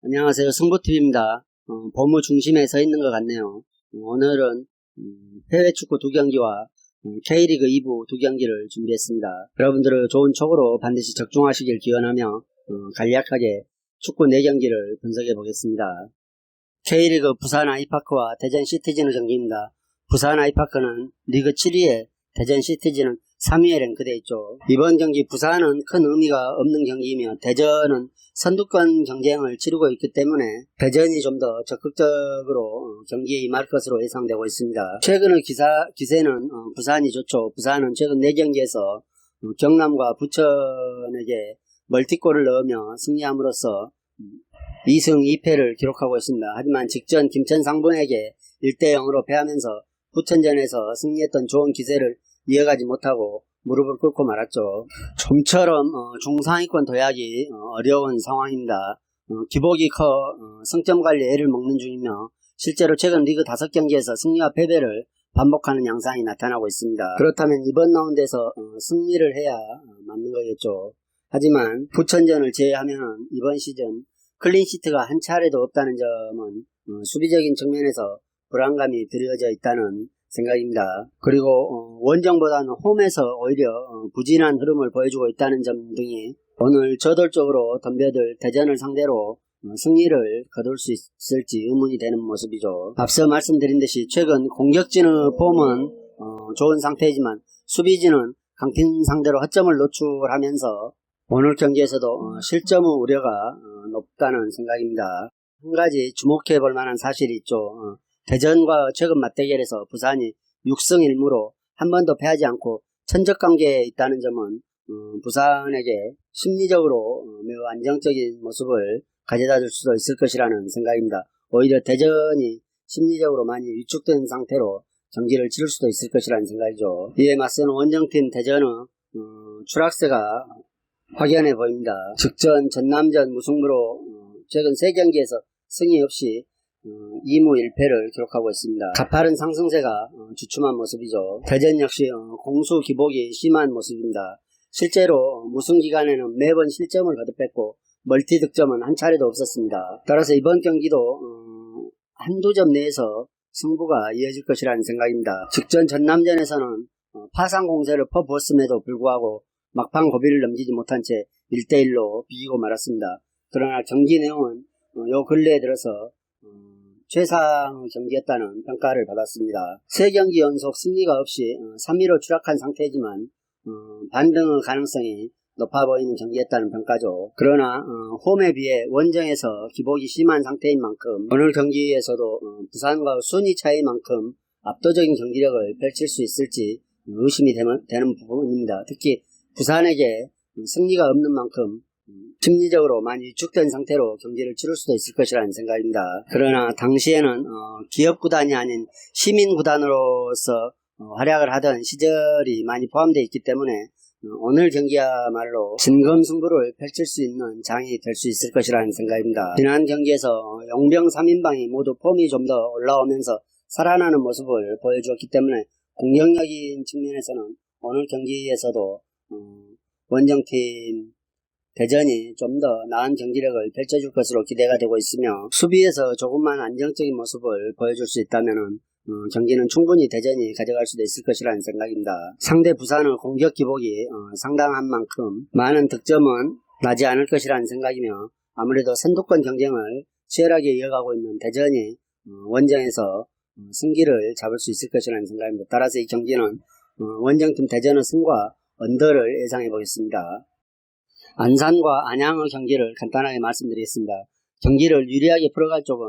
안녕하세요. 승부TV입니다. 범우 중심에 서 있는 것 같네요. 오늘은 해외 축구 두 경기와 K리그 2부 두 경기를 준비했습니다. 여러분들은 좋은 촉으로 반드시 적중하시길 기원하며 간략하게 축구 4경기를 분석해 보겠습니다. K리그 부산 아이파크와 대전 시티즌의 경기입니다. 부산 아이파크는 리그 7위에 대전 시티즌은 3위에 랭크되어 있죠. 이번 경기 부산은 큰 의미가 없는 경기이며 대전은 선두권 경쟁을 치르고 있기 때문에 대전이 좀 더 적극적으로 경기에 임할 것으로 예상되고 있습니다. 최근의 기세는 부산이 좋죠. 부산은 최근 4경기에서 경남과 부천에게 멀티골을 넣으며 승리함으로써 2승 2패를 기록하고 있습니다. 하지만 직전 김천 상봉에게 1대0으로 패하면서 부천전에서 승리했던 좋은 기세를 이어가지 못하고 무릎을 꿇고 말았죠. 좀처럼 중상위권 도약이 어려운 상황입니다. 기복이 커 승점 관리에 애를 먹는 중이며 실제로 최근 리그 5경기에서 승리와 패배를 반복하는 양상이 나타나고 있습니다. 그렇다면 이번 라운드에서 승리를 해야 맞는 거겠죠. 하지만 부천전을 제외하면 이번 시즌 클린시트가 한 차례도 없다는 점은 수비적인 측면에서 불안감이 드려져 있다는 생각입니다. 그리고 원정보다는 홈에서 오히려 부진한 흐름을 보여주고 있다는 점 등이 오늘 저돌적으로 덤벼들 대전을 상대로 승리를 거둘 수 있을지 의문이 되는 모습이죠. 앞서 말씀드린 듯이 최근 공격진의 폼은 좋은 상태이지만 수비진은 강팀 상대로 허점을 노출하면서 오늘 경기에서도 실점 우려가 높다는 생각입니다. 한 가지 주목해 볼 만한 사실이 있죠. 대전과 최근 맞대결에서 부산이 6승 1무로 한 번도 패하지 않고 천적관계에 있다는 점은 부산에게 심리적으로 매우 안정적인 모습을 가져다 줄 수도 있을 것이라는 생각입니다. 오히려 대전이 심리적으로 많이 위축된 상태로 경기를 치를 수도 있을 것이라는 생각이죠. 이에 맞서는 원정팀 대전은 추락세가 확연해 보입니다. 직전 전남전 무승부로 최근 3경기에서 승리 없이 2무 1패를 기록하고 있습니다. 가파른 상승세가 주춤한 모습이죠. 대전 역시 공수 기복이 심한 모습입니다. 실제로 무승 기간에는 매번 실점을 거듭했고 멀티 득점은 한 차례도 없었습니다. 따라서 이번 경기도 한두 점 내에서 승부가 이어질 것이라는 생각입니다. 직전 전남전에서는 파상 공세를 퍼부었음에도 불구하고 막판 고비를 넘기지 못한 채 1대1로 비기고 말았습니다. 그러나 경기 내용은 요 근래에 들어서 최상의 경기였다는 평가를 받았습니다. 3경기 연속 승리가 없이 3위로 추락한 상태지만 반등의 가능성이 높아 보이는 경기였다는 평가죠. 그러나 홈에 비해 원정에서 기복이 심한 상태인 만큼 오늘 경기에서도 부산과 순위 차이만큼 압도적인 경기력을 펼칠 수 있을지 의심이 되는 부분입니다. 특히 부산에게 승리가 없는 만큼 심리적으로 많이 위축된 상태로 경기를 치를 수도 있을 것이라는 생각입니다. 그러나 당시에는 기업구단이 아닌 시민구단으로서 활약을 하던 시절이 많이 포함되어 있기 때문에 오늘 경기야말로 진검승부를 펼칠 수 있는 장이 될 수 있을 것이라는 생각입니다. 지난 경기에서 용병 3인방이 모두 폼이 좀 더 올라오면서 살아나는 모습을 보여주었기 때문에 공격적인 측면에서는 오늘 경기에서도 원정팀 대전이 좀 더 나은 경기력을 펼쳐줄 것으로 기대가 되고 있으며 수비에서 조금만 안정적인 모습을 보여줄 수 있다면 경기는 충분히 대전이 가져갈 수도 있을 것이라는 생각입니다. 상대 부산의 공격 기복이 상당한 만큼 많은 득점은 나지 않을 것이라는 생각이며 아무래도 선두권 경쟁을 치열하게 이어가고 있는 대전이 원정에서 승기를 잡을 수 있을 것이라는 생각입니다. 따라서 이 경기는 원정팀 대전의 승과 언더를 예상해 보겠습니다. 안산과 안양의 경기를 간단하게 말씀드리겠습니다. 경기를 유리하게 풀어갈 쪽은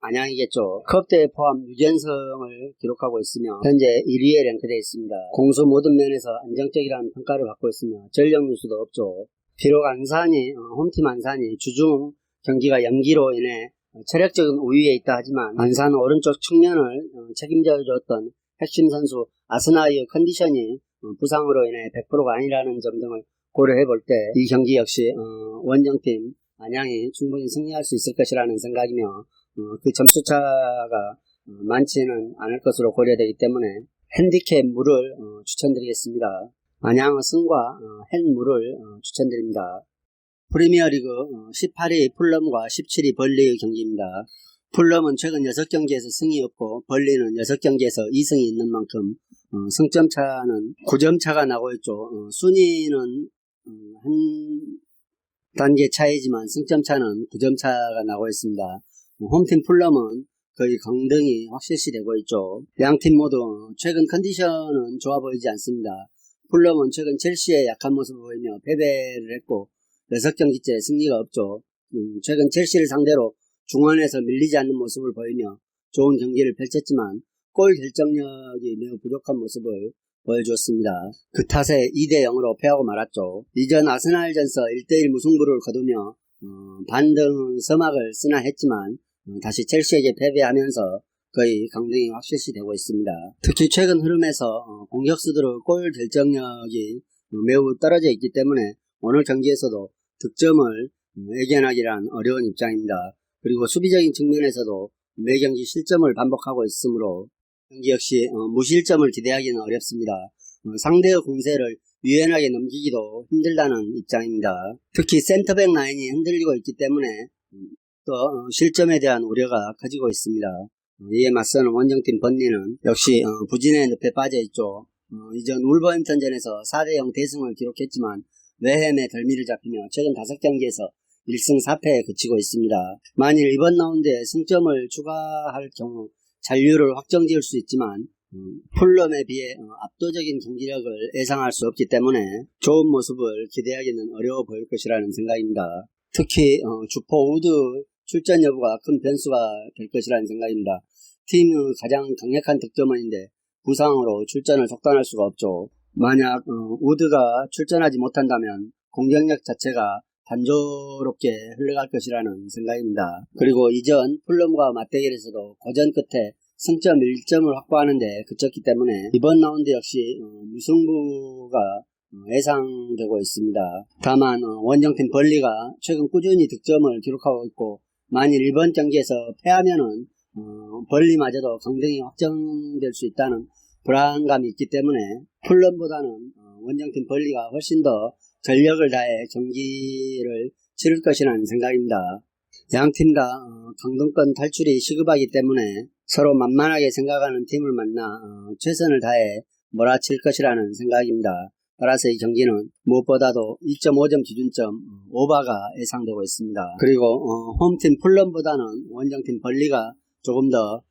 안양이겠죠. 컵대회 포함 6연승을 기록하고 있으며 현재 1위에 랭크되어 있습니다. 공수 모든 면에서 안정적이라는 평가를 받고 있으며 전력 누수도 없죠. 비록 안산이 홈팀 안산이 주중 경기가 연기로 인해 체력적인 우위에 있다 하지만 안산 오른쪽 측면을 책임져줬던 핵심 선수 아스나이의 컨디션이 부상으로 인해 100%가 아니라는 점 등을 고려해 볼 때 이 경기 역시 원정팀 안양이 충분히 승리할 수 있을 것이라는 생각이며 그 점수차가 많지는 않을 것으로 고려되기 때문에 핸디캡 물을 추천드리겠습니다. 안양의 승과 핸물을 추천드립니다. 프리미어리그 18위 풀럼과 17위 벌리의 경기입니다. 풀럼은 최근 6경기에서 승이 없고 벌리는 6경기에서 2승이 있는 만큼 승점 차는 9점 차가 나고 있죠. 순위는 한 단계 차이지만 승점 차는 9점 차가 나고 있습니다. 홈팀 풀럼은 거의 강등이 확실시되고 있죠. 양팀 모두 최근 컨디션은 좋아 보이지 않습니다. 풀럼은 최근 첼시의 약한 모습을 보이며 패배를 했고 6경기째 승리가 없죠. 최근 첼시를 상대로 중원에서 밀리지 않는 모습을 보이며 좋은 경기를 펼쳤지만 골 결정력이 매우 부족한 모습을 보여주었습니다. 그 탓에 2대0으로 패하고 말았죠. 이전 아스날전서 1대1 무승부를 거두며 반등 서막을 쓰나 했지만 다시 첼시에게 패배하면서 거의 강등이 확실시되고 있습니다. 특히 최근 흐름에서 공격수들의 골 결정력이 매우 떨어져 있기 때문에 오늘 경기에서도 득점을 예견하기란 어려운 입장입니다. 그리고 수비적인 측면에서도 매 경기 실점을 반복하고 있으므로 경기 역시 무실점을 기대하기는 어렵습니다. 상대의 공세를 유연하게 넘기기도 힘들다는 입장입니다. 특히 센터백 라인이 흔들리고 있기 때문에 또 실점에 대한 우려가 커지고 있습니다. 이에 맞서는 원정팀 번리는 역시 부진의 늪에 빠져있죠. 이전 울버햄튼전에서 4대0 대승을 기록했지만 외햄에 덜미를 잡히며 최근 5경기에서 1승 4패에 그치고 있습니다. 만일 이번 라운드에 승점을 추가할 경우 잔류를 확정지을 수 있지만 풀럼에 비해 압도적인 경기력을 예상할 수 없기 때문에 좋은 모습을 기대하기는 어려워 보일 것이라는 생각입니다. 특히 주포 우드 출전 여부가 큰 변수가 될 것이라는 생각입니다. 팀의 가장 강력한 득점원인데 부상으로 출전을 속단할 수가 없죠. 만약 우드가 출전하지 못한다면 공격력 자체가 단조롭게 흘러갈 것이라는 생각입니다. 그리고 이전 풀럼과 맞대결에서도 고전 끝에 승점 1점을 확보하는데 그쳤기 때문에 이번 라운드 역시 무승부가 예상되고 있습니다. 다만 원정팀 벌리가 최근 꾸준히 득점을 기록하고 있고 만일 이번 경기에서 패하면은 벌리마저도 강등이 확정될 수 있다는 불안감이 있기 때문에 풀럼보다는 원정팀 벌리가 훨씬 더 전력을 다해 경기를 치를 것이라는 생각입니다. 양팀 다 강등권 탈출이 시급하기 때문에 서로 만만하게 생각하는 팀을 만나 최선을 다해 몰아칠 것이라는 생각입니다. 따라서 이 경기는 무엇보다도 2.5점 기준점 오버가 예상되고 있습니다. 그리고 홈팀 풀럼보다는 원정팀 벌리가 조금 더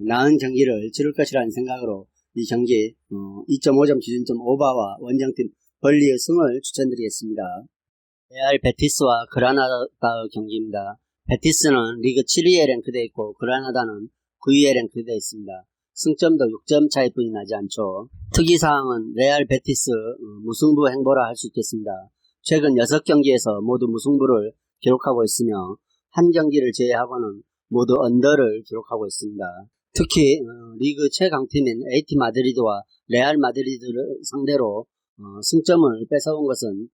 나은 경기를 치를 것이라는 생각으로 이 경기 2.5점 기준점 오버와 원정팀 벌리의 승을 추천드리겠습니다. 레알 베티스와 그라나다의 경기입니다. 베티스는 리그 7위에 랭크되어 있고 그라나다는 9위에 랭크되어 있습니다. 승점도 6점 차이뿐이 나지 않죠. 특이사항은 레알 베티스 무승부 행보라 할 수 있겠습니다. 최근 6경기에서 모두 무승부를 기록하고 있으며 한 경기를 제외하고는 모두 언더를 기록하고 있습니다. 특히 리그 최강팀인 AT 마드리드와 레알 마드리드를 상대로 승점을 뺏어온 것은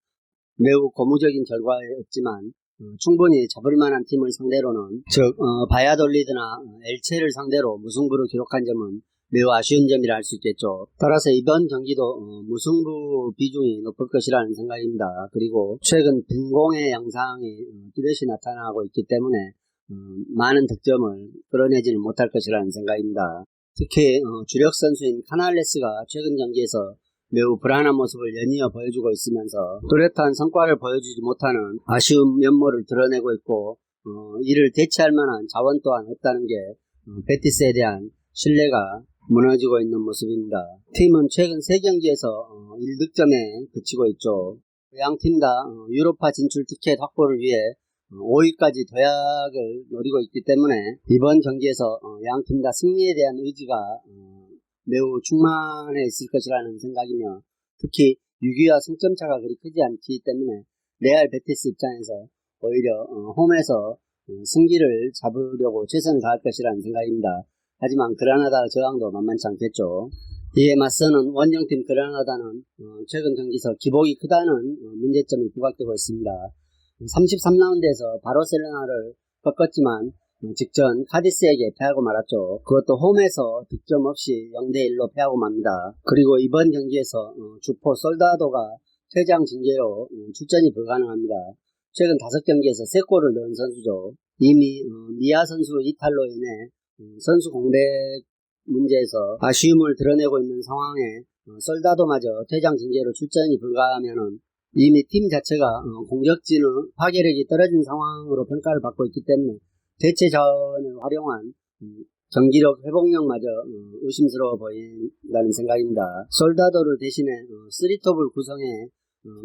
매우 고무적인 결과였지만 충분히 잡을 만한 팀을 상대로는 즉 바야돌리드나 엘체를 상대로 무승부를 기록한 점은 매우 아쉬운 점이라 할 수 있겠죠. 따라서 이번 경기도 무승부 비중이 높을 것이라는 생각입니다. 그리고 최근 빈공의 양상이 뚜렷이 나타나고 있기 때문에 많은 득점을 끌어내지는 못할 것이라는 생각입니다. 특히 주력 선수인 카날레스가 최근 경기에서 매우 불안한 모습을 연이어 보여주고 있으면서 뚜렷한 성과를 보여주지 못하는 아쉬운 면모를 드러내고 있고 이를 대체할 만한 자원 또한 없다는 게 베티스에 대한 신뢰가 무너지고 있는 모습입니다. 팀은 최근 3경기에서 1득점에 그치고 있죠. 양팀 다 유로파 진출 티켓 확보를 위해 5위까지 도약을 노리고 있기 때문에 이번 경기에서 양팀 다 승리에 대한 의지가 매우 충만해 있을 것이라는 생각이며 특히 6위와 승점차가 그리 크지 않기 때문에 레알 베티스 입장에서 오히려 홈에서 승기를 잡으려고 최선을 다할 것이라는 생각입니다. 하지만 그라나다 저항도 만만치 않겠죠. 이에 맞서는 원정팀 그라나다는 최근 경기에서 기복이 크다는 문제점이 부각되고 있습니다. 33라운드에서 바르셀로나를 꺾었지만 직전 카디스에게 패하고 말았죠. 그것도 홈에서 득점 없이 0대1로 패하고 맙니다. 그리고 이번 경기에서 주포 솔다도가 퇴장 징계로 출전이 불가능합니다. 최근 5경기에서 3골을 넣은 선수죠. 이미 미아 선수 이탈로 인해 선수 공백 문제에서 아쉬움을 드러내고 있는 상황에 솔다도마저 퇴장 징계로 출전이 불가하면은 이미 팀 자체가 공격진의 파괴력이 떨어진 상황으로 평가를 받고 있기 때문에 대체 자원을 활용한 경기력 회복력마저 의심스러워 보인다는 생각입니다. 솔다도를 대신에 3톱을 구성해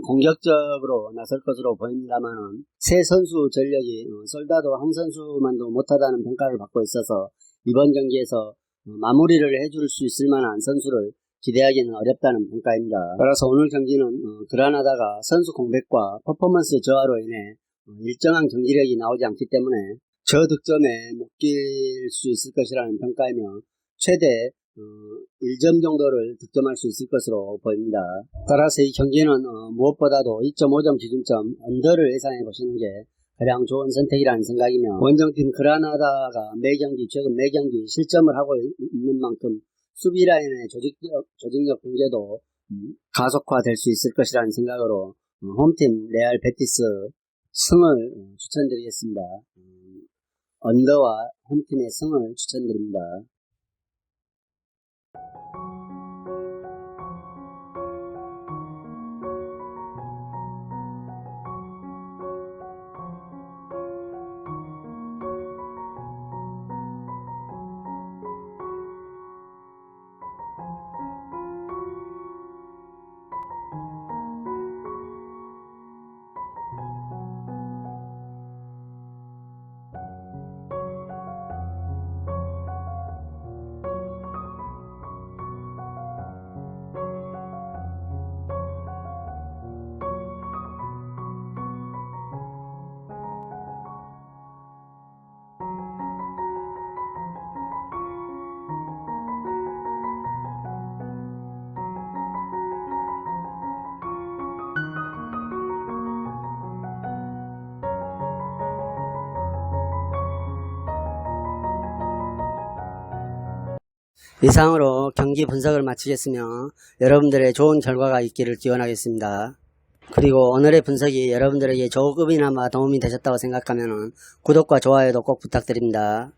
공격적으로 나설 것으로 보입니다만은 새 선수 전력이 솔다도 한 선수만도 못하다는 평가를 받고 있어서 이번 경기에서 마무리를 해줄 수 있을 만한 선수를 기대하기는 어렵다는 평가입니다. 따라서 오늘 경기는 그라나다가 선수 공백과 퍼포먼스 저하로 인해 일정한 경기력이 나오지 않기 때문에 저득점에 묶일 수 있을 것이라는 평가이며 최대 1점 정도를 득점할 수 있을 것으로 보입니다. 따라서 이 경기는 무엇보다도 2.5점 기준점 언더를 예상해 보시는 게 가장 좋은 선택이라는 생각이며 원정팀 그라나다가 최근 매 경기 실점을 하고 있는 만큼 수비 라인의 조직력 붕괴도 가속화될 수 있을 것이라는 생각으로 홈팀 레알 베티스 승을 추천드리겠습니다. 언더와 홈팀의 승을 추천드립니다. 이상으로 경기 분석을 마치겠으며 여러분들의 좋은 결과가 있기를 기원하겠습니다. 그리고 오늘의 분석이 여러분들에게 조금이나마 도움이 되셨다고 생각하면 구독과 좋아요도 꼭 부탁드립니다.